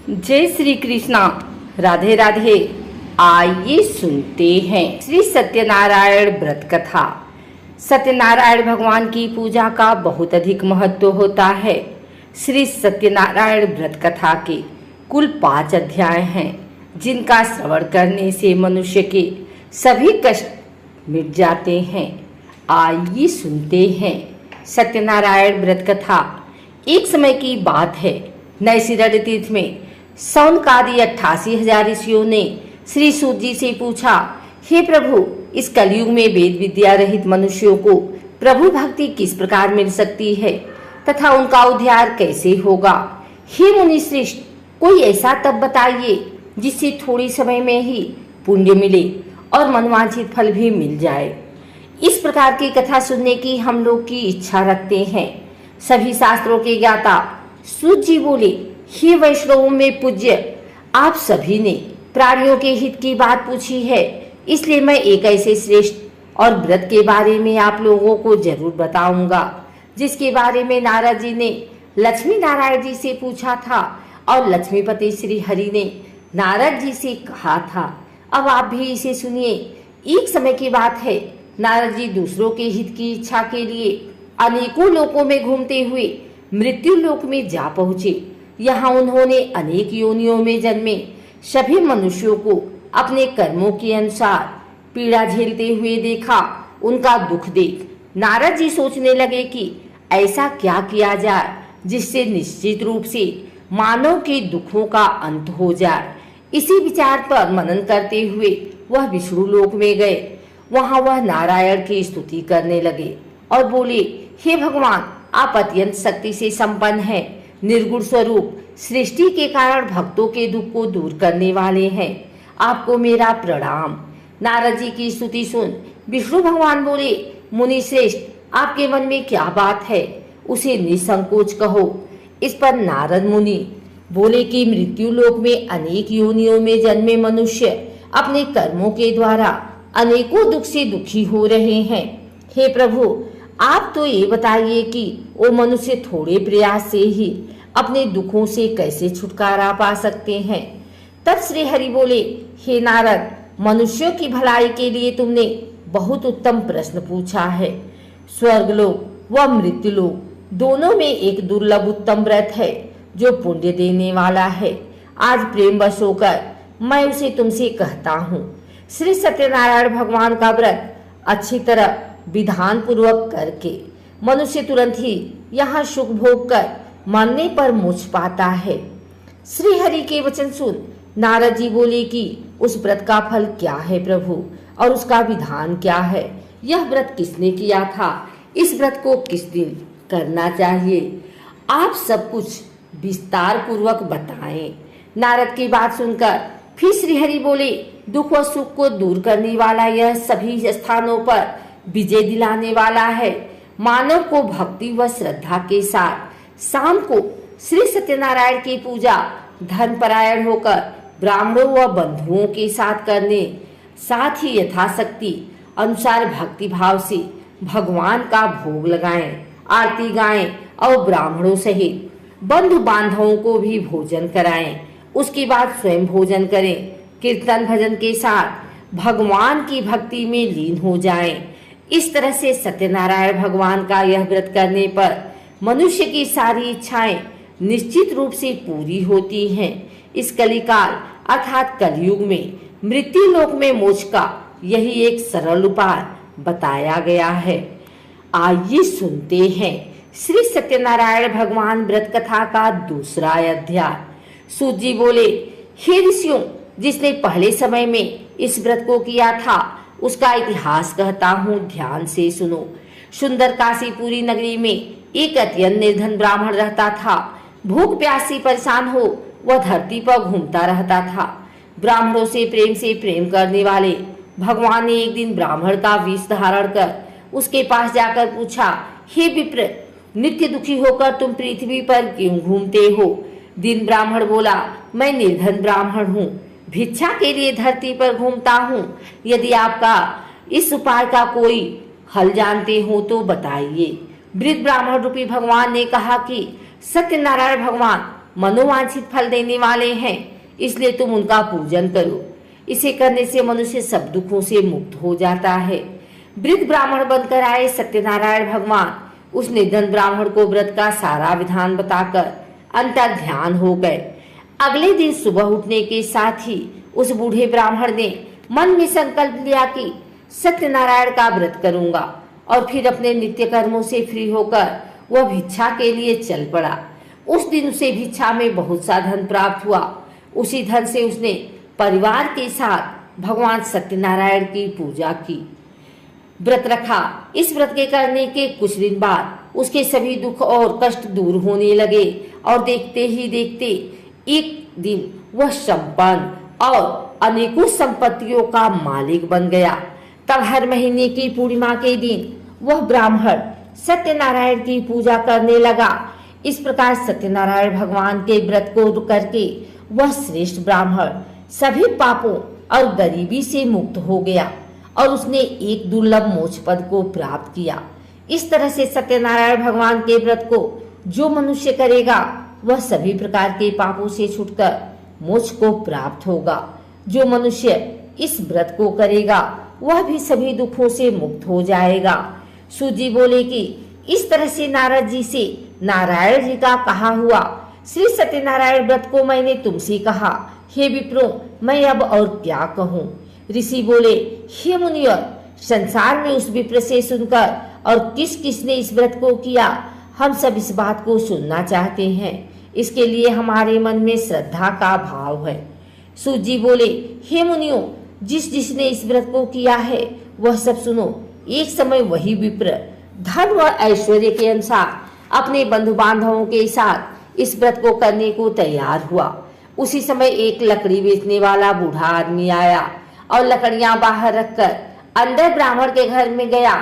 जय श्री कृष्णा, राधे राधे। आइए सुनते हैं श्री सत्यनारायण व्रत कथा। सत्यनारायण भगवान की पूजा का बहुत अधिक महत्व होता है। श्री सत्यनारायण व्रत कथा के कुल 5 अध्याय हैं, जिनका श्रवण करने से मनुष्य के सभी कष्ट मिट जाते हैं। आइए सुनते हैं सत्यनारायण व्रत कथा। एक समय की बात है, नैशिरण्य तीर्थ में सौनकादि 88,000 ऋषियों ने श्री सूत जी से पूछा, हे प्रभु, इस कलयुग में वेद विद्या रहित मनुष्यों को प्रभु भक्ति किस प्रकार मिल सकती है तथा उनका उद्धार कैसे होगा? हे मुनि श्रेष्ठ, कोई ऐसा तप बताइए जिससे थोड़ी समय में ही पुण्य मिले और मनवांछित फल भी मिल जाए। इस प्रकार की कथा सुनने की हम लोग की इच्छा रखते हैं। सभी शास्त्रों के ज्ञाता सूत जी बोले, हे वैष्णवों में पूज्य, आप सभी ने प्राणियों के हित की बात पूछी है, इसलिए मैं एक ऐसे श्रेष्ठ और व्रत के बारे में आप लोगों को जरूर बताऊंगा, जिसके बारे में नारद जी ने लक्ष्मी नारायण जी से पूछा था और लक्ष्मीपति श्री हरि ने नारद जी से कहा था। अब आप भी इसे सुनिए। एक समय की बात है, नारद जी दूसरों के हित की इच्छा के लिए अनेकों लोकों में घूमते हुए मृत्यु लोक में जा पहुंचे। यहाँ उन्होंने अनेक योनियों में जन्मे सभी मनुष्यों को अपने कर्मों के अनुसार पीड़ा झेलते हुए देखा। उनका दुख देख नारद जी सोचने लगे कि ऐसा क्या किया जाए जिससे निश्चित रूप से मानव के दुखों का अंत हो जाए। इसी विचार पर मनन करते हुए वह विष्णु लोक में गए। वहां वह नारायण की स्तुति करने लगे और बोले, हे भगवान, आप अत्यंत शक्ति से संपन्न हैं, निर्गुण स्वरूप, सृष्टि के कारण भक्तों के दुख को दूर करने वाले हैं। आपको मेरा प्रणाम। नारद जी की स्तुति सुन विष्णु भगवान बोले, मुनि श्रेष्ठ, आपके मन में क्या बात है, उसे निसंकोच कहो। इस पर नारद मुनि बोले कि मृत्यु लोक में अनेक योनियों में जन्मे मनुष्य अपने कर्मों के द्वारा अनेकों दुख से दुखी हो रहे हैं। हे प्रभु, आप तो ये बताइए कि वो मनुष्य थोड़े प्रयास से ही अपने दुखों से कैसे छुटकारा पा सकते हैं। तब श्री हरि बोले, हे नारद, मनुष्यों की भलाई के लिए तुमने बहुत उत्तम प्रश्न पूछा है। स्वर्गलोक व मृत्युलोक दोनों में एक दुर्लभ उत्तम व्रत है जो पुण्य देने वाला है। आज प्रेम वश होकर मैं उसे तुमसे कहता हूँ। श्री सत्यनारायण भगवान का व्रत अच्छी तरह विधान पूर्वक करके मनुष्य तुरंत ही यहाँ सुख भोग कर मरने पर मोक्ष पाता है। श्री हरि के वचन सुन नारद जी बोले कि उस व्रत का फल क्या है प्रभु, और उसका विधान क्या है? यह व्रत किसने किया था? इस व्रत को किस दिन करना चाहिए? आप सब कुछ विस्तार पूर्वक बताएं। नारद की बात सुनकर फिर श्री हरि बोले, दुख व सुख को दूर करने वाला यह सभी स्थानों पर विजय दिलाने वाला है। मानव को भक्ति व श्रद्धा के साथ शाम को श्री सत्यनारायण की पूजा धर्म परायण होकर ब्राह्मणों व बंधुओं के साथ करने, साथ ही यथाशक्ति अनुसार भक्ति भाव से भगवान का भोग लगाएं, आरती गाएं और ब्राह्मणों सहित बंधु बांधवों को भी भोजन कराएं। उसके बाद स्वयं भोजन करें। कीर्तन भजन के साथ भगवान की भक्ति में लीन हो जाएं। इस तरह से सत्यनारायण भगवान का यह व्रत करने पर मनुष्य की सारी इच्छाएं निश्चित रूप से पूरी होती हैं। इस कलिकाल अर्थात कलयुग में मृत्यु लोक में मोक्ष का यही एक सरल उपाय बताया गया है। आइए सुनते हैं श्री सत्यनारायण भगवान व्रत कथा का दूसरा अध्याय। सूत जी बोले, हे ऋषियों, जिसने पहले समय में इस व्रत को किया था उसका इतिहास कहता हूँ, ध्यान से सुनो। सुंदर काशीपुरी नगरी में एक अत्यंत निर्धन ब्राह्मण रहता था। भूख प्यास से परेशान हो वह धरती पर घूमता रहता था। ब्राह्मणों से प्रेम करने वाले भगवान ने एक दिन ब्राह्मण का वेश धारण कर उसके पास जाकर पूछा, हे विप्र, नित्य दुखी होकर तुम पृथ्वी पर क्यों घूमते हो? दिन ब्राह्मण बोला, मैं निर्धन ब्राह्मण हूँ, भिक्षा के लिए धरती पर घूमता हूँ। यदि आपका इस उपाय का कोई हल जानते हो तो बताइए। वृद्ध ब्राह्मण रूपी भगवान ने कहा कि सत्यनारायण भगवान मनोवांछित फल देने वाले हैं, इसलिए तुम उनका पूजन करो। इसे करने से मनुष्य सब दुखों से मुक्त हो जाता है। वृद्ध ब्राह्मण बनकर आए सत्यनारायण भगवान उस निर्धन ब्राह्मण को व्रत का सारा विधान बताकर अंतर ध्यान हो गए। अगले दिन सुबह उठने के साथ ही उस बूढ़े ब्राह्मण ने मन में संकल्प लिया कि सत्यनारायण का व्रत करूंगा, और फिर अपने नित्य कर्मों से फ्री होकर वह भिक्षा के लिए चल पड़ा। उस दिन उसे भिक्षा में बहुत सा धन प्राप्त हुआ। उसी धन से उसने परिवार के साथ भगवान सत्यनारायण की पूजा की, व्रत रखा। इस व्रत के करने के कुछ दिन बाद उसके सभी दुख और कष्ट दूर होने लगे और देखते ही देखते एक दिन वह संपन्न और अनेकों संपत्तियों का मालिक बन गया। तब हर महीने की पूर्णिमा के दिन वह ब्राह्मण सत्यनारायण की पूजा करने लगा। इस प्रकार सत्यनारायण भगवान के व्रत को करके वह श्रेष्ठ ब्राह्मण सभी पापों और गरीबी से मुक्त हो गया और उसने एक दुर्लभ मोक्ष पद को प्राप्त किया। इस तरह से सत्यनारायण भगवान के व्रत को जो मनुष्य करेगा वह सभी प्रकार के पापों से छूटकर मोक्ष को प्राप्त होगा। जो मनुष्य इस व्रत को करेगा वह भी सभी दुखों से मुक्त हो जाएगा। सूत जी बोले कि इस तरह से नारद जी से नारायण जी का कहा हुआ श्री सत्यनारायण व्रत को मैंने तुमसे कहा। हे विप्रो, मैं अब और क्या कहूँ। ऋषि बोले, हे मुनिवर, संसार में उस विप्र से सुनकर और किस किसने इस व्रत को किया, हम सब इस बात को सुनना चाहते हैं। इसके लिए हमारे मन में श्रद्धा का भाव है। सूत जी बोले, हे मुनियों, जिसने इस व्रत को किया है वह सब सुनो। एक समय वही विप्र धन व ऐश्वर्य के अनुसार अपने बंधु बांधवों के साथ इस व्रत को करने को तैयार हुआ। उसी समय एक लकड़ी बेचने वाला बूढ़ा आदमी आया और लकड़ियां बाहर रखकर अंदर ब्राह्मण के घर में गया।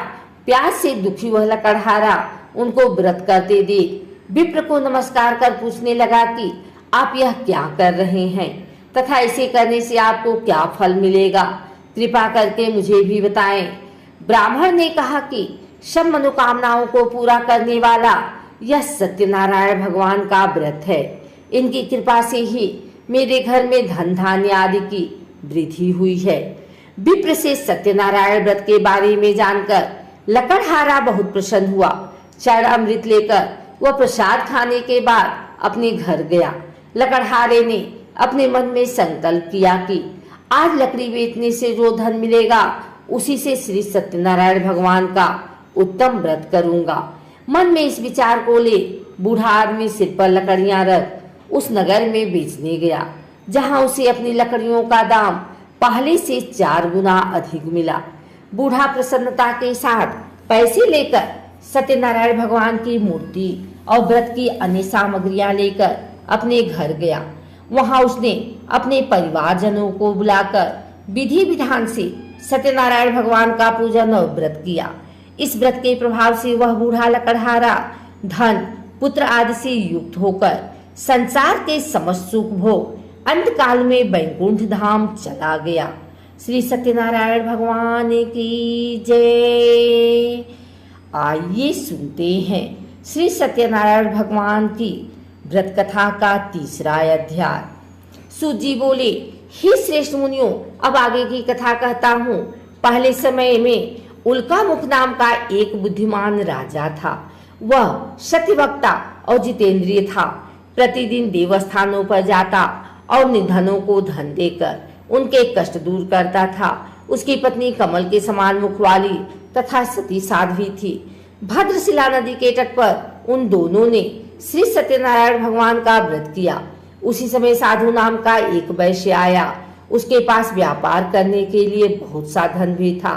प्यास से दुखी वह लकड़हारा उनको व्रत करते देख विप्र को नमस्कार कर पूछने लगा कि आप यह क्या कर रहे हैं तथा इसे करने से आपको क्या फल मिलेगा, कृपा करके मुझे भी बताएं। ब्राह्मण ने कहा कि सब मनोकामनाओं को पूरा करने वाला यह सत्यनारायण भगवान का व्रत है। इनकी कृपा से ही मेरे घर में धन धान्य आदि की वृद्धि हुई है। विप्र से सत्यनारायण व्रत के बारे में जानकर लकड़हारा बहुत प्रसन्न हुआ। चरण अमृत लेकर वह प्रसाद खाने के बाद अपने घर गया। लकड़हारे ने अपने मन में संकल्प किया कि आज लकड़ी बेचने से जो धन मिलेगा उसी से श्री सत्यनारायण भगवान का उत्तम व्रत करूंगा। मन में इस विचार को ले बूढ़ा आदमी सिर पर लकड़ियां रख उस नगर में बेचने गया, जहां उसे अपनी लकड़ियों का दाम पहले से 4 गुना अधिक मिला। बूढ़ा प्रसन्नता के साथ पैसे लेकर सत्यनारायण भगवान की मूर्ति और व्रत की अन्य सामग्रियां लेकर अपने घर गया। वहां उसने अपने परिवारजनों को बुलाकर विधि विधान से सत्यनारायण भगवान का पूजन और व्रत किया। इस व्रत के प्रभाव से वह बूढ़ा लकड़हारा धन पुत्र आदि से युक्त होकर संसार के समस्त सुख भोग अंत काल में वैकुंठ धाम चला गया। श्री सत्यनारायण भगवान की जय। आइए सुनते हैं श्री सत्यनारायण भगवान की व्रत कथा का 3रा अध्याय। सूत जी बोले, हे श्रेष्ठ मुनियों, अब आगे की कथा कहता हूँ। पहले समय में उल्का मुख नाम का एक बुद्धिमान राजा था। वह सत्यवक्ता और जितेंद्रिय था। प्रतिदिन देवस्थानों पर जाता और निर्धनों को धन देकर उनके कष्ट दूर करता था। उसकी पत्नी कमल के समान मुख वाली तथा सती साध्वी थी। भद्रशिला नदी के तट पर उन दोनों ने श्री सत्यनारायण भगवान का व्रत किया। उसी समय साधु नाम का एक वैश्य आया। उसके पास व्यापार करने के लिए बहुत सा धन भी था।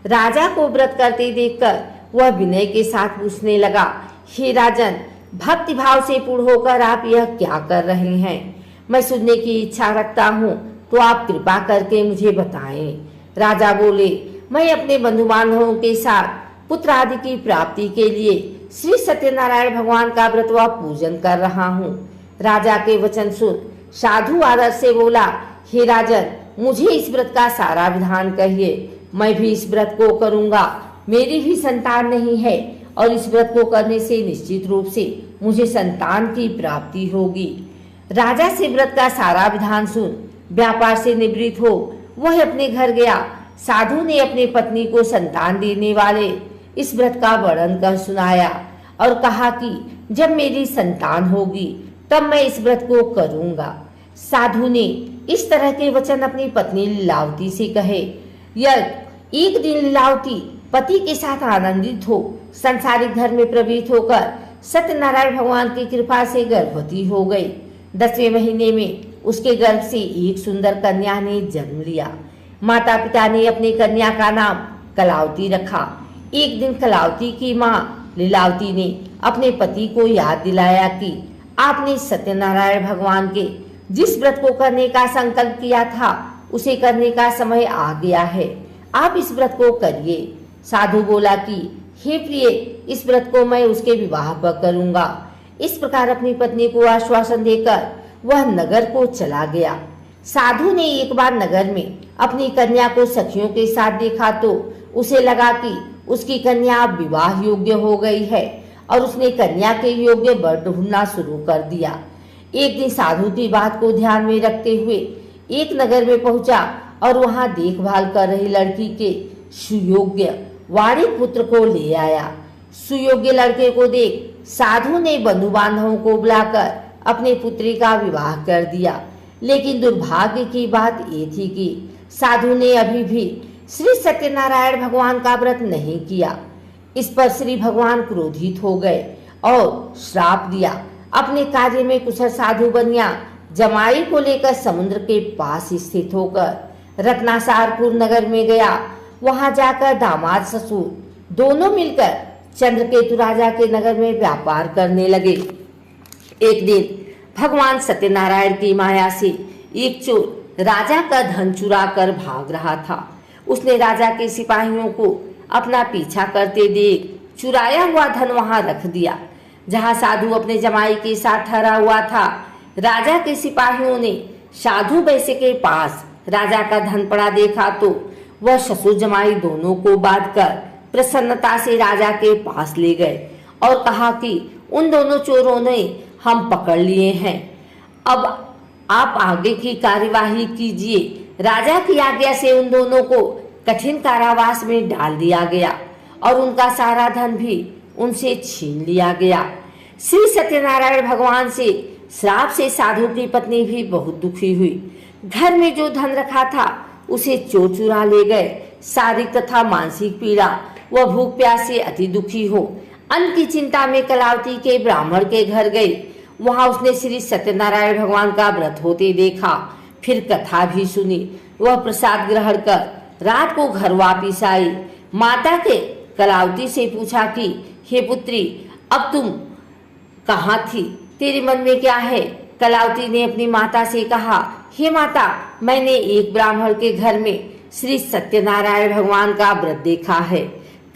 राजा को व्रत करते देखकर वह विनय के साथ पूछने लगा, हे राजन, भक्ति भाव से पूर्ण होकर आप यह क्या कर रहे हैं? मैं सुनने की इच्छा रखता हूँ, तो आप कृपा करके मुझे बताएं। राजा बोले, मैं अपने बंधु बांधवों के साथ पुत्र आदि की प्राप्ति के लिए श्री सत्यनारायण भगवान का व्रत व पूजन कर रहा हूँ। राजा के वचन सुन साधु आदर से बोला, हे राजन, मुझे इस व्रत का सारा विधान कहिए। मैं भी इस व्रत को करूंगा। मेरी भी संतान नहीं है और इस व्रत को करने से निश्चित रूप से मुझे संतान की प्राप्ति होगी। राजा से व्रत का सारा विधान सुन व्यापार से निवृत्त हो वह अपने घर गया। साधु ने अपनी पत्नी को संतान देने वाले इस व्रत का वर्णन कर सुनाया और कहा कि जब मेरी संतान होगी तब मैं इस व्रत को करूंगा। साधु ने इस तरह के वचन अपनी पत्नी लीलावती से कहे। एक दिन लीलावती पति के साथ आनंदित हो संसारिक धर्म में प्रवृत्त होकर सत्यनारायण भगवान की कृपा से गर्भवती हो गई। 10वें महीने में उसके गर्भ से एक सुंदर कन्या ने जन्म लिया। माता पिता ने अपनी कन्या का नाम कलावती रखा। एक दिन कलावती की माँ लीलावती ने अपने पति को याद दिलाया कि आपने सत्यनारायण भगवान के जिस व्रत को करने का संकल्प किया था उसे करने का समय आ गया है, आप इस व्रत को करिए। साधु बोला कि हे प्रिय, इस व्रत को मैं उसके विवाह पर करूंगा। इस प्रकार अपनी पत्नी को आश्वासन देकर वह नगर को चला गया। साधु ने एक बार नगर में अपनी कन्या को सखियों के साथ देखा तो उसे लगा कि उसकी कन्या अब विवाह योग्य हो गई है और उसने कन्या के योग्य वर ढूंढना शुरू कर दिया। एक दिन साधु की बात को ध्यान में रखते हुए एक नगर में पहुंचा और वहां देखभाल कर रही लड़की के सुयोग्य वाणिक पुत्र को ले आया। सुयोग्य लड़के को देख साधु ने बंधु बांधवों को बुलाकर अपने पुत्री का विवाह कर दिया। लेकिन दुर्भाग्य की बात ये थी कि साधु ने अभी भी श्री सत्यनारायण भगवान का व्रत नहीं किया। इस पर श्री भगवान क्रोधित हो गए और श्राप दिया। अपने कार्य में कुशल साधु बनिया जमाई को लेकर समुद्र के पास स्थित होकर रत्नासारपुर नगर में गया। वहां जाकर दामाद ससुर दोनों मिलकर चंद्रकेतु राजा के नगर में व्यापार करने लगे। एक दिन भगवान सत्यनारायण की माया से एक चोर राजा का धन चुरा कर भाग रहा था। उसने राजा के सिपाहियों को अपना पीछा करते देख चुराया हुआ धन वहां रख दिया जहां साधु अपने जमाई के साथ ठहरा हुआ था। राजा के सिपाहियों ने साधु वैश्य के पास राजा का धन पड़ा देखा तो वह ससुर जमाई दोनों को बांधकर प्रसन्नता से राजा के पास ले गए और कहा कि उन दोनों चोरों ने हम पकड़ लिए हैं, अब आप आगे की कार्यवाही कीजिए। राजा की आज्ञा से उन दोनों को कठिन कारावास में डाल दिया गया और उनका सारा धन भी उनसे छीन लिया गया। श्री सत्यनारायण भगवान से श्राप से साधु की पत्नी भी बहुत दुखी हुई। घर में जो धन रखा था उसे चोर चुरा ले गए। शारीरिक तथा मानसिक पीड़ा वह भूख प्यास से अति दुखी हो अन्न की चिंता में कलावती के ब्राह्मण के घर गई। वहां उसने श्री सत्यनारायण भगवान का व्रत होते देखा, फिर कथा भी सुनी। वह प्रसाद ग्रहण कर रात को घर वापिस आई। माता के कलावती से पूछा कि हे पुत्री, अब तुम कहाँ थी, तेरे मन में क्या है? कलावती ने अपनी माता से कहा, हे माता, मैंने एक ब्राह्मण के घर में श्री सत्यनारायण भगवान का व्रत देखा है।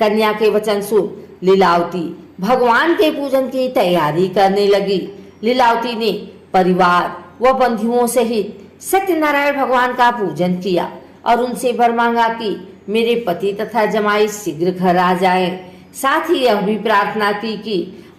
कन्या के वचन सुन लीलावती भगवान के पूजन की तैयारी करने लगी। लीलावती ने परिवार व बंधुओं सहित सत्यनारायण भगवान का पूजन किया और उनसे वर मांगा कि मेरे पति तथा जमाई शीघ्र घर आ जाएं। साथ ही यह भी प्रार्थना की कि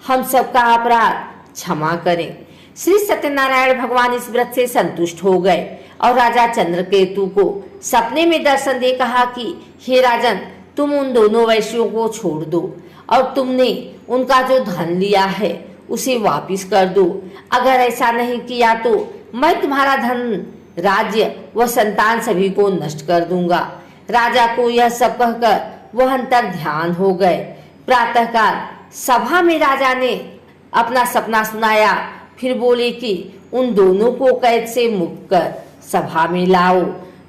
हम सबका अपराध क्षमा करें। श्री सत्यनारायण भगवान इस व्रत से संतुष्ट हो गए और राजा चंद्रकेतु को सपने में दर्शन दे कहा कि हे राजन, तुम उन दोनों वैश्यों को छोड़ दो और तुमने उनका जो धन लिया है उसे वापिस कर दो। अगर ऐसा नहीं किया तो मैं तुम्हारा धन, राज्य व संतान सभी को नष्ट कर दूंगा। राजा को यह सब कहकर वह अंतर ध्यान हो गए। प्रातःकाल सभा में राजा ने अपना सपना सुनाया, फिर बोले कि उन दोनों को कैद से मुक्त कर सभा में लाओ।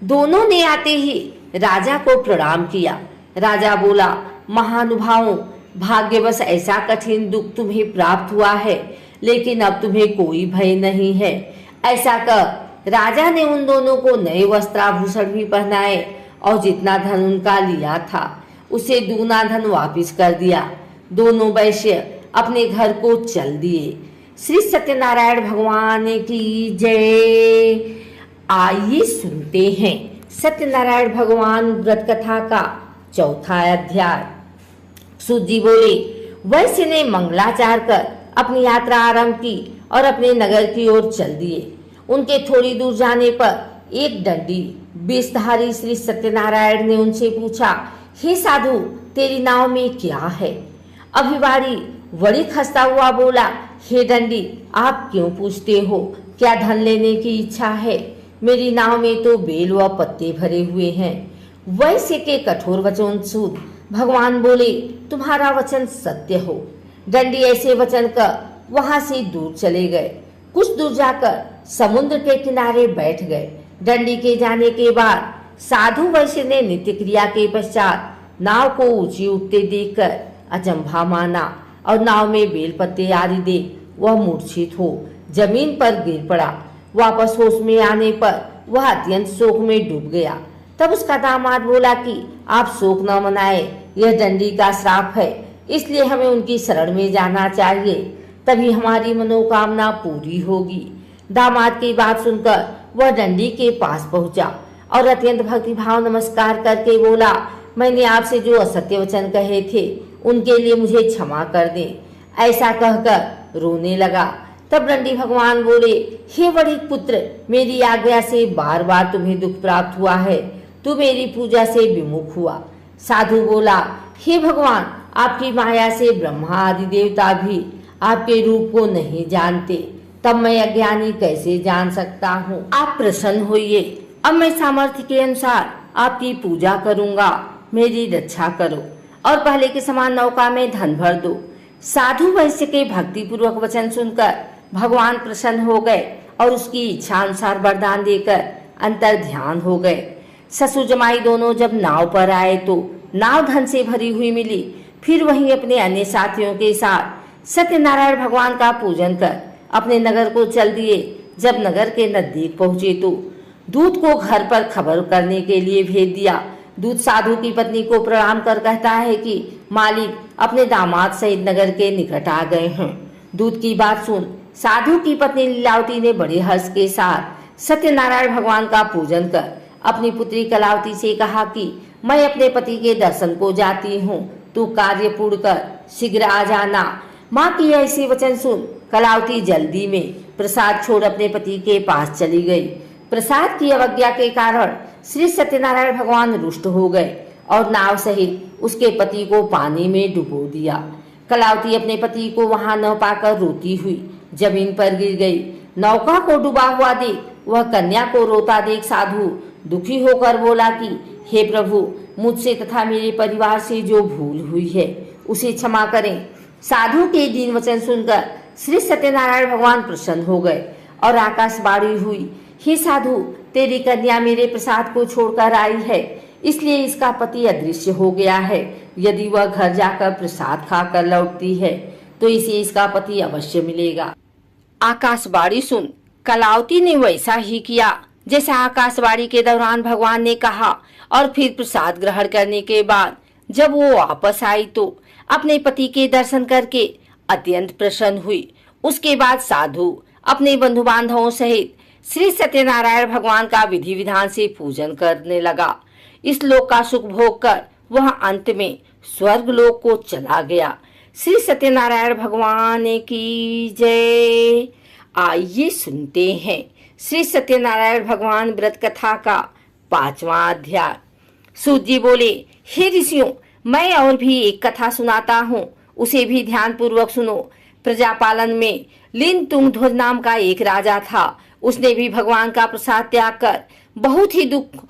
दोनों ने आते ही राजा को प्रणाम किया। राजा बोला, महानुभावों, भाग्यवश ऐसा कठिन दुख तुम्हें प्राप्त हुआ है, लेकिन अब तुम्हें कोई भय नहीं है। ऐसा कर राजा ने उन दोनों को नए वस्त्राभूषण भी पहनाए और जितना धन उनका लिया था उसे दूना धन वापिस कर दिया। दोनों वैश्य अपने घर को चल दिए। श्री सत्यनारायण भगवान की जय। आइए सुनते हैं सत्यनारायण भगवान व्रत कथा का चौथा अध्याय। सूत जी बोले, वैश्य ने मंगलाचार कर अपनी यात्रा आरंभ की और अपने नगर की ओर चल दिए। उनके थोड़ी दूर जाने पर एक दंडी बेशधारी श्री सत्यनारायण ने उनसे पूछा, हे साधु, तेरी नाव में क्या है? अभिवाड़ी बड़ी खस्ता हुआ बोला, हे दंडी, आप क्यों पूछते हो? क्या धन लेने की इच्छा है? मेरी नाव में तो बेल व पत्ते भरे हुए हैं। वैश्य के कठोर वचन सुन भगवान बोले, तुम्हारा वचन सत्य हो। दंडी ऐसे वचन कर वहां से दूर चले गए। कुछ दूर जाकर समुद्र के किनारे बैठ गए। दंडी के जाने के बाद साधु वैश्य ने नित्य क्रिया के पश्चात नाव को ऊंची उठते देखकर अचंभा माना और नाव में बेलपत्ते आदि देख वह मूर्छित हो जमीन पर गिर पड़ा। वापस होश में आने पर वह अत्यंत शोक में डूब गया। तब उसका दामाद बोला कि आप शोक न मनाए, यह दंडी का श्राप है, इसलिए हमें उनकी शरण में जाना चाहिए, तभी हमारी मनोकामना पूरी होगी। दामाद की बात सुनकर वह दंडी के पास पहुंचा और अत्यंत भक्तिभाव नमस्कार करके बोला, मैंने आपसे जो असत्य वचन कहे थे उनके लिए मुझे क्षमा कर दें। ऐसा कहकर रोने लगा। तब दंडी भगवान बोले, हे बड़े पुत्र, मेरी आज्ञा से बार बार तुम्हें दुख प्राप्त हुआ है, तू मेरी पूजा से विमुख हुआ। साधु बोला, हे भगवान, आपकी माया से ब्रह्मा आदि देवता भी आपके रूप को नहीं जानते, तब मैं अज्ञानी कैसे जान सकता हूँ? आप प्रसन्न होइए, अब मैं सामर्थ्य के अनुसार आपकी पूजा करूँगा, मेरी रक्षा करो और पहले के समान नौका में धन भर दो। साधु वैश्य के भक्ति पूर्वक वचन सुनकर भगवान प्रसन्न हो गए और उसकी इच्छा अनुसार वरदान देकर अंतर ध्यान हो गए। ससुर जमाई दोनों जब नाव पर आए तो नाव धन से भरी हुई मिली। फिर वहीं अपने अन्य साथियों के साथ सत्यनारायण भगवान का पूजन कर अपने नगर को चल दिए। जब नगर के नजदीक पहुंचे तो दूत को घर पर खबर करने के लिए भेज दिया। दूत साधु की पत्नी को प्रणाम कर कहता है कि मालिक अपने दामाद सहित नगर के निकट आ गए हैं। दूत की बात सुन साधु की पत्नी लीलावती ने बड़े हर्ष के साथ सत्यनारायण भगवान का पूजन कर अपनी पुत्री कलावती से कहा कि मैं अपने पति के दर्शन को जाती हूँ, तू कार्य पूर्ण कर शीघ्र आ जाना। माँ की ऐसे वचन सुन कलावती जल्दी में प्रसाद छोड़ अपने पति के पास चली गई। प्रसाद की अवज्ञा के कारण श्री सत्यनारायण भगवान रुष्ट हो गए और नाव सहित उसके पति को पानी में डुबो दिया। कलावती अपने पति को वहां न पाकर रोती हुई जमीन पर गिर गई। नौका को डूबा हुआ देख वह कन्या को रोता देख साधु दुखी होकर बोला कि हे प्रभु, मुझसे तथा मेरे परिवार से जो भूल हुई है उसे क्षमा करें। साधु के दीन वचन सुनकर श्री सत्यनारायण भगवान प्रसन्न हो गए और आकाशवाणी हुई, हे साधु, तेरी कन्या मेरे प्रसाद को छोड़कर आई है, इसलिए इसका पति अदृश्य हो गया है। यदि वह घर जाकर प्रसाद खाकर लौटती है तो इसे इसका पति अवश्य मिलेगा। आकाशवाणी सुन कलावती ने वैसा ही किया जैसा आकाशवाणी के दौरान भगवान ने कहा और फिर प्रसाद ग्रहण करने के बाद जब वो वापस आई तो अपने पति के दर्शन करके अत्यंत प्रसन्न हुई। उसके बाद साधु अपने बंधु बांधवों सहित श्री सत्यनारायण भगवान का विधि विधान से पूजन करने लगा। इस लोक का सुख भोग कर वह अंत में स्वर्ग लोक को चला गया। श्री सत्यनारायण भगवान की जय। आइए सुनते हैं श्री सत्यनारायण भगवान व्रत कथा का 5वां अध्याय। सूत जी बोले, हे ऋषियों, मैं और भी एक कथा सुनाता हूँ, उसे भी ध्यान पूर्वक सुनो। प्रजापालन में लिन तुंगध्वज नाम का एक राजा था। उसने भी भगवान का प्रसाद त्याग कर बहुत ही दुख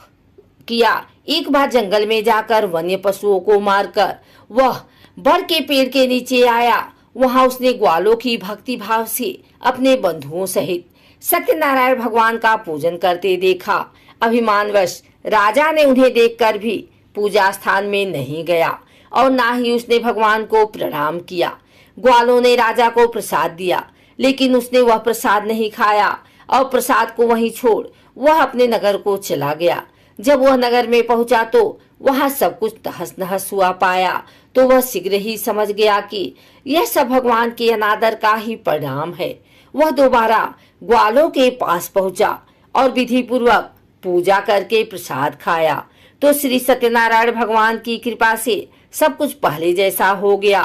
किया। एक बार जंगल में जाकर वन्य पशुओं को मारकर वह बड़ के पेड़ के नीचे आया। वहां उसने ग्वालों की भक्ति भाव से अपने बंधुओं सहित सत्यनारायण भगवान का पूजन करते देखा। अभिमानवश राजा ने उन्हें देखकर भी पूजा स्थान में नहीं गया और ना ही उसने भगवान को प्रणाम किया। ग्वालों ने राजा को प्रसाद दिया, लेकिन उसने वह प्रसाद नहीं खाया और प्रसाद को वहीं छोड़ वह अपने नगर को चला गया। जब वह नगर में पहुंचा तो वहां सब कुछ तहस नहस हुआ पाया तो वह शीघ्र ही समझ गया कि यह सब भगवान के अनादर का ही परिणाम है। वह दोबारा ग्वालों के पास पहुंचा और विधि पूर्वक पूजा करके प्रसाद खाया तो श्री सत्यनारायण भगवान की कृपा से सब कुछ पहले जैसा हो गया।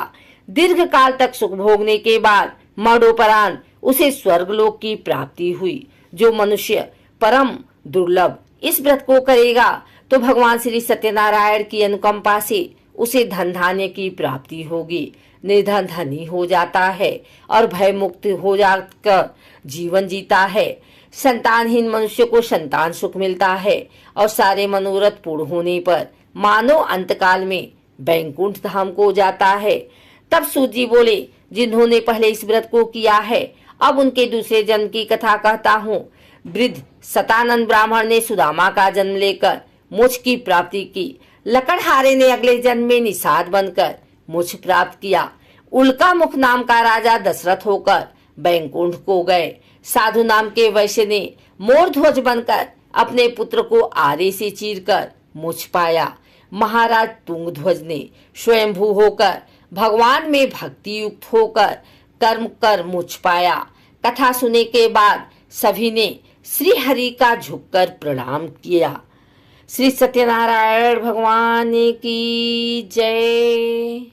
दीर्घ काल तक सुख भोगने के बाद मरणोपरांत उसे स्वर्गलोक की प्राप्ति हुई। जो मनुष्य परम दुर्लभ इस व्रत को करेगा तो भगवान श्री सत्यनारायण की अनुकंपा से उसे धन धान्य की प्राप्ति होगी। निर्धन धनी हो जाता है और भय मुक्त हो जाकर जीवन जीता है। संतानहीन मनुष्य को संतान सुख मिलता है और सारे मनोरथ पूर्ण होने पर मानव अंतकाल में बैकुंठ धाम को जाता है। तब सूत जी बोले, जिन्होंने पहले इस व्रत को किया है अब उनके दूसरे जन्म की कथा कहता हूँ। वृद्ध सतानंद ब्राह्मण ने सुदामा का जन्म लेकर मोक्ष की प्राप्ति की। लकड़हारे ने अगले जन्म में निषाद बनकर मोक्ष प्राप्त किया। उल्का मुख नाम का राजा दशरथ होकर बैकुंठ को गए। साधु नाम के वैश्य ने मोर ध्वज बनकर अपने पुत्र को आरे से चीरकर मोक्ष पाया। महाराज तुंगध्वज ने स्वयंभू होकर भगवान में भक्ति युक्त होकर कर्म कर मोक्ष पाया। कथा सुनने के बाद सभी ने श्री हरि का झुककर प्रणाम किया। श्री सत्यनारायण भगवान की जय।